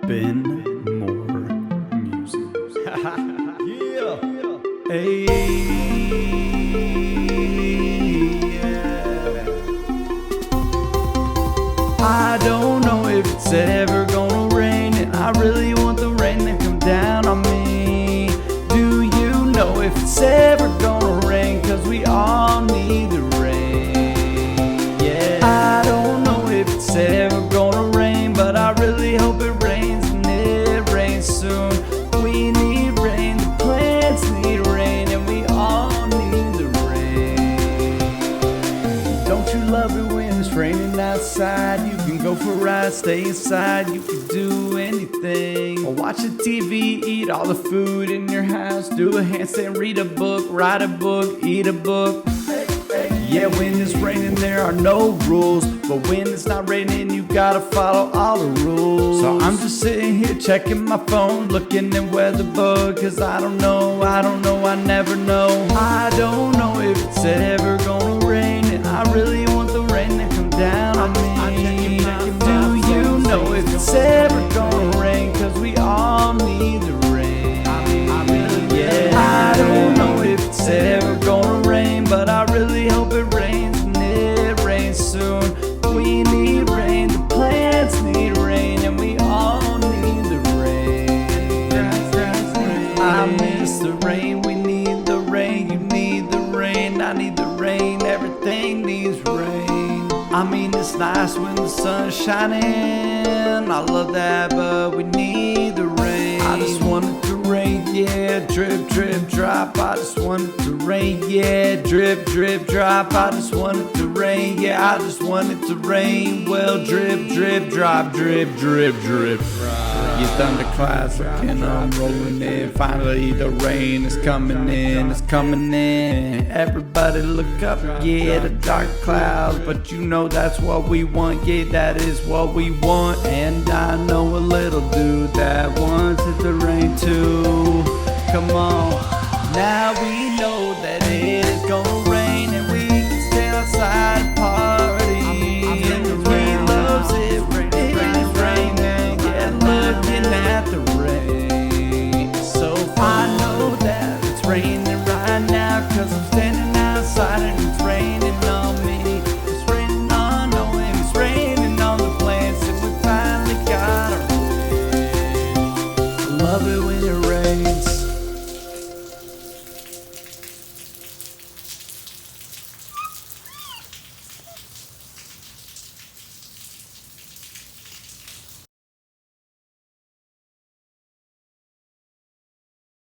been more music. Yeah. Hey, yeah. I don't know if it's ever gonna rain, and I really want the rain to come down on me. Do you know if it's ever gonna rain? 'Cause we all need the rain. Yeah. I don't know if it's ever gonna rain, but I really hope it rains, and it rains soon. We need rain, the plants need rain, and we all need the rain. Don't you love it when it's raining outside? You can go for a ride, stay inside, you can do anything. Or watch the TV, eat all the food in your house, do a handstand, read a book, write a book, eat a book. Yeah, when it's raining there are no rules, but when it's not raining you gotta follow all the rules. So I'm just sitting here checking my phone, looking at weather bug, 'cause I don't know, I never know. I don't know if it's ever gonna rain, and I really want the rain to come down on me. Do you know if it's ever gonna rain? 'Cause we all need the rain. Yeah, I don't know if it's ever gonna rain, but I really hope it rains, and it rains soon. We need rain, the plants need rain, and we all need the rain. I miss the rain, we need the rain, you need the rain, I need the rain, everything needs rain. I mean, it's nice when the sun's shining, I love that, but we need the rain. I just want it to rain, yeah, drip, drip, drop. I just want it to rain, yeah, drip, drip, drop. I just want it to rain, yeah, I just want it to rain. Well, drip, drip, drop, drip, drip, drip. Your thunderclouds looking, I'm rolling in. Finally the rain is coming in, it's coming in. Everybody look up, yeah, the dark clouds, but you know that's what we want, yeah, that is what we want. And I know a little dude that wants it to rain too. Come on, now we know that it